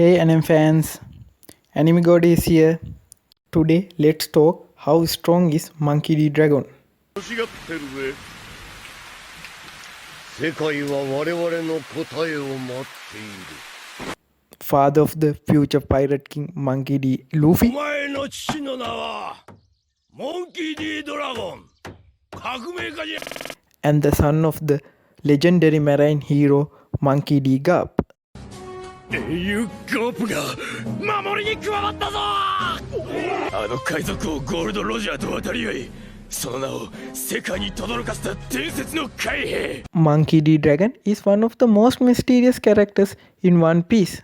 Hey anime fans, Anime God is here. Today let's talk how strong is Monkey D. Dragon. 欲しがってるぜ。世界は我々の答えを待っている。Father of the future pirate king Monkey D. お Luffy 前の父の名はモンキー D ドラゴン。革命家じゃ。and the son of the legendary marine hero Monkey D. Garp. 英雄ガープが守りに加わったぞ。あの海賊王ゴールド・ロジャーと渡り合い、その名を世界に轟かせた伝説の海兵。 Monkey D. Dragon is one of the most mysterious characters in One Piece.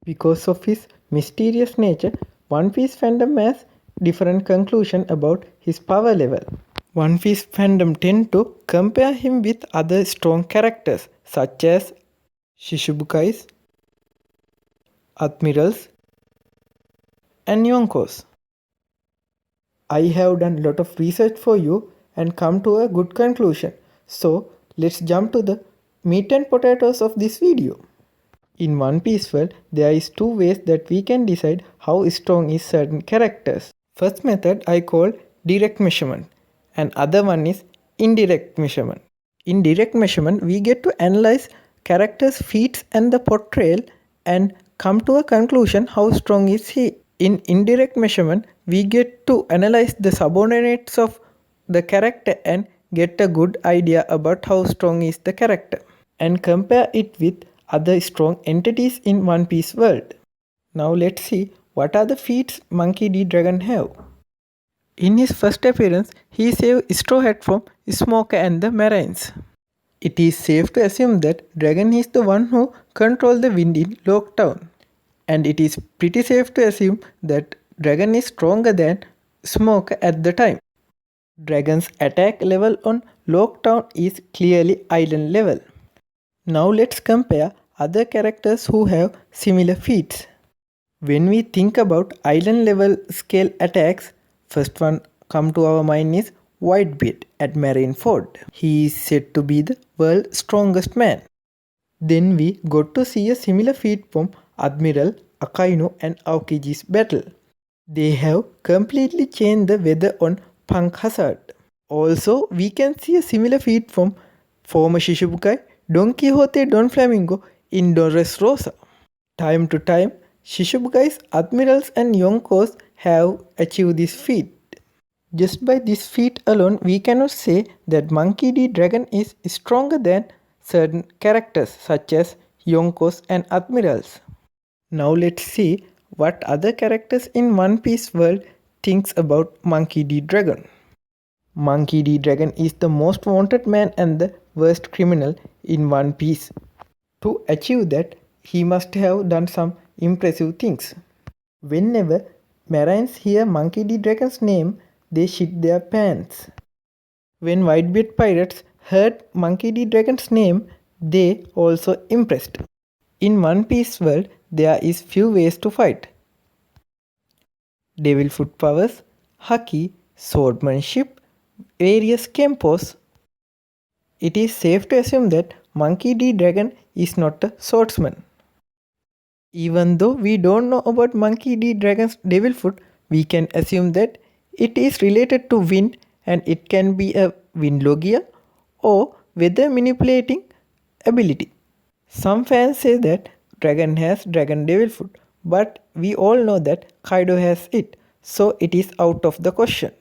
Because of his mysterious nature, One Piece fandom has different conclusion about his power level. One Piece fandom tend to compare him with other strong characters such as Shishibukais, Admirals, and Yonkos. I have done a lot of research for you and come to a good conclusion. So let's jump to the meat and potatoes of this video. In One Piece world, there is two ways that we can decide how strong is certain characters. First method I call direct measurement and other one is indirect measurement. In direct measurement, we get to analyze characters' feats and the portrayal and come to a conclusion how strong is he. In indirect measurement, we get to analyze the subordinates of the character and get a good idea about how strong is the character and compare it with other strong entities in One Piece world. Now let's see what are the feats Monkey D. Dragon have. In his first appearance, he saved Straw Hat from Smoker and the Marines. It is safe to assume that Dragon is the one who controls the wind in Lockdown. And it is pretty safe to assume that Dragon is stronger than Smoker at the time. Dragon's attack level on Lockdown is clearly island level. Now let's compare other characters who have similar feats. When we think about island level scale attacks, first one come to our mind is Whitebeard at Marineford. He is said to be the world's strongest man. Then we got to see a similar feat from Admiral, Akainu and Aokiji's battle. They have completely changed the weather on Punk Hazard. Also, we can see a similar feat from former Shishibukai, Don Quixote Don Flamingo in Dressrosa. Time to time, Shishibukai's admirals and yonkos have achieved this feat. Just by this feat alone, we cannot say that Monkey D. Dragon is stronger than certain characters such as yonkos and admirals. Now let's see what other characters in One Piece world thinks about Monkey D. Dragon. Monkey D. Dragon is the most wanted man and the worst criminal in One Piece. To achieve that, he must have done some impressive things. Whenever Marines hear Monkey D. Dragon's name, they shit their pants. When Whitebeard pirates heard Monkey D. Dragon's name, they also impressed. In One Piece world, there is few ways to fight. Devil Foot powers, haki, swordsmanship, various kempos. It is safe to assume that Monkey D. Dragon is not a swordsman. Even though we don't know about Monkey D. Dragon's Devil Foot, we can assume that it is related to wind and it can be a wind logia or weather manipulating ability. Some fans say that Dragon has Dragon Devil Foot, but we all know that Kaido has it, so it is out of the question.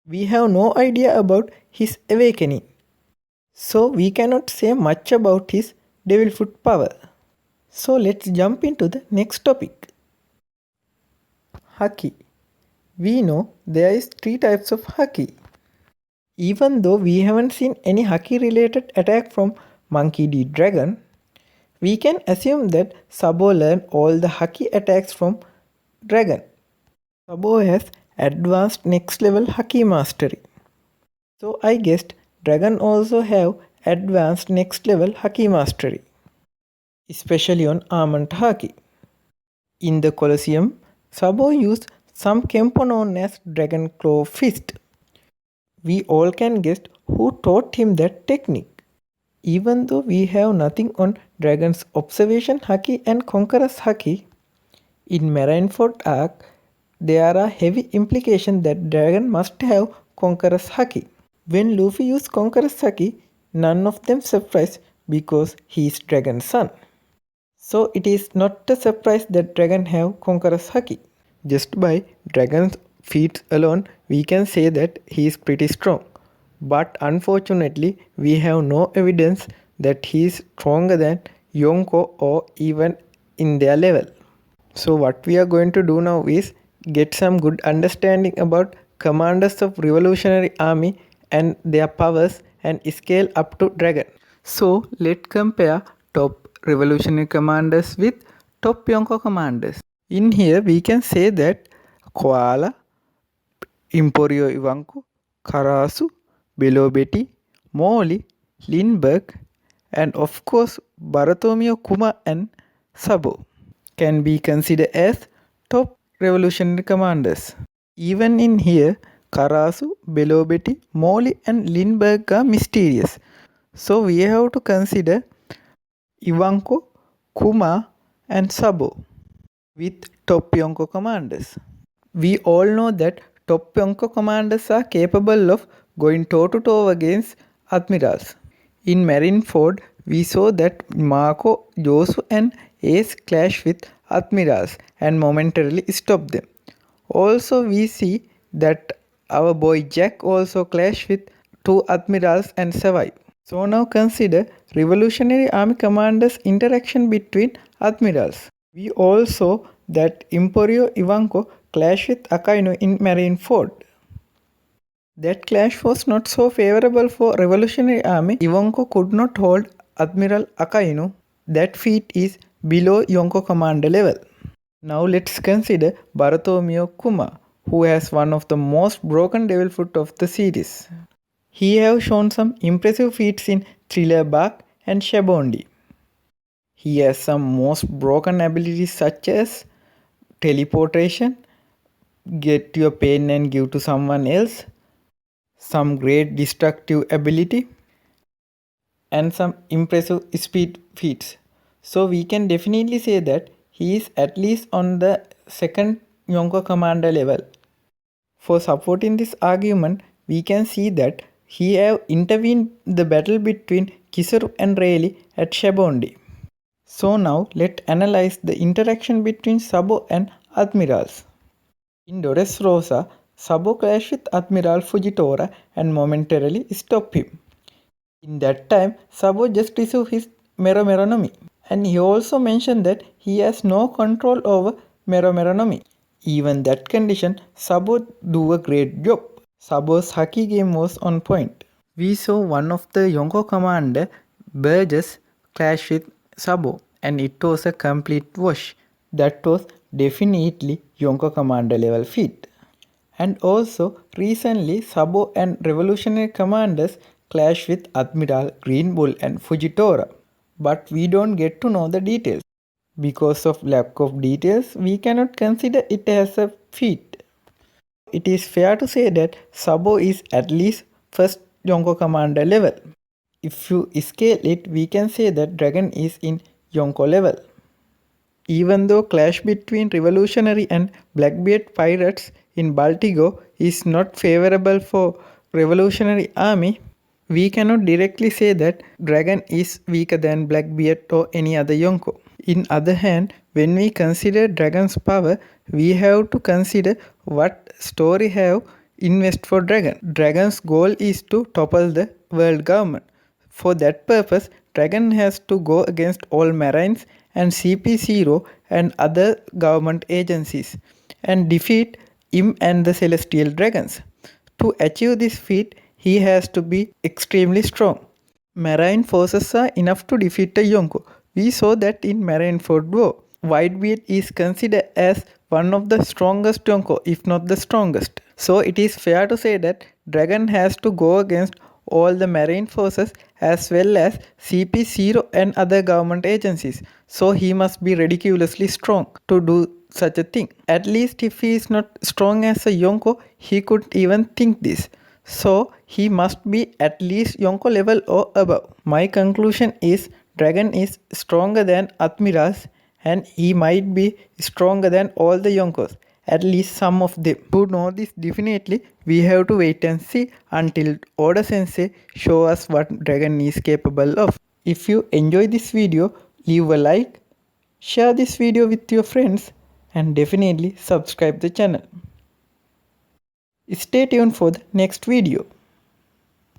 We have no idea about his awakening, so we cannot say much about his Devil Foot power. So let's jump into the next topic. Haki. We know there is 3 types of haki. Even though we haven't seen any haki related attack from Monkey D. Dragon, we can assume that Sabo learned all the haki attacks from Dragon. Sabo has advanced next level haki mastery. So I guessed Dragon also have advanced next level haki mastery, especially on Almond haki. In the Colosseum, Sabo used some kempo known as Dragon Claw Fist. We all can guess who taught him that technique. Even though we have nothing on Dragon's observation haki and Conqueror's haki, in Marineford arc there are heavy implications that Dragon must have Conqueror's haki. When Luffy used Conqueror's haki, none of them surprised because he is Dragon's son. So it is not a surprise that Dragon have Conqueror's haki. Just by Dragon's feats alone, we can say that he is pretty strong. But unfortunately, we have no evidence that he is stronger than Yonko or even in their level. So what we are going to do now is get some good understanding about commanders of Revolutionary Army and their powers and scale up to Dragon. So let's compare top Revolutionary commanders with top Yonko commanders. In here we can say that Koala, Emporio Ivanko, Karasu, Belobeti, Molly, Lindbergh, and of course Bartholomew Kuma and Sabo can be considered as top revolutionary commanders. Even in here, Karasu, Belobeti, Molly, and Lindbergh are mysterious. So we have to consider Ivanko, Kuma, and Sabo with top Yonko commanders. We all know that top Yonko commanders are capable of going toe to toe against admirals. In Marineford, we saw that Marco, Josu, and Ace clash with admirals and momentarily stop them. Also, we see that our boy Jack also clash with two admirals and survive. So now consider Revolutionary Army commanders' interaction between admirals. We also saw that Emporio Ivanko clashed with Akainu in Marineford. That clash was not so favorable for Revolutionary Army. Ivanko could not hold Admiral Akainu. That feat is below Yonko commander level. Now let's consider Bartholomew Kuma, who has one of the most broken devil foot of the series. He have shown some impressive feats in Thriller Bark and Shabondi. He has some most broken abilities such as teleportation, get your pain and give to someone else, some great destructive ability, and some impressive speed feats. So we can definitely say that he is at least on the second Yonko commander level. For supporting this argument, we can see that he have intervened the battle between Kizaru and Rayleigh at Shabondi. So now let's analyze the interaction between Sabo and admirals. In Dressrosa, Sabo clashed with Admiral Fujitora and momentarily stopped him. In that time, Sabo just received his Meromeronomy, and he also mentioned that he has no control over Meromeronomy. Even that condition, Sabo do a great job. Sabo's haki game was on point. We saw one of the Yonko commander, Burgess, clash with Sabo, and it was a complete wash. That was definitely Yonko commander level feat. And also, recently Sabo and revolutionary commanders clash with Admiral Green Bull and Fujitora. But we don't get to know the details. Because of lack of details, we cannot consider it as a feat. It is fair to say that Sabo is at least first Yonko commander level. If you scale it, we can say that Dragon is in Yonko level. Even though clash between revolutionary and Blackbeard pirates in Baltigo is not favorable for revolutionary army, we cannot directly say that Dragon is weaker than Blackbeard or any other Yonko. In other hand, when we consider Dragon's power, we have to consider what story have invest for Dragon. Dragon's goal is to topple the world government. For that purpose, Dragon has to go against all Marines and CP0 and other government agencies and defeat him and the Celestial Dragons. To achieve this feat, he has to be extremely strong. Marine forces are enough to defeat a Yonko. We saw that in Marineford War. Whitebeard is considered as one of the strongest Yonko, if not the strongest. So it is fair to say that Dragon has to go against all the marine forces as well as CP0 and other government agencies. So he must be ridiculously strong to do such a thing. At least if he is not strong as a Yonko, he could even think this. So he must be at least Yonko level or above. My conclusion is Dragon is stronger than Admirals and he might be stronger than all the Yonkos, at least some of them. To know this definitely, we have to wait and see until Oda Sensei show us what Dragon is capable of. If you enjoy this video, leave a like, share this video with your friends and definitely subscribe the channel. Stay tuned for the next video.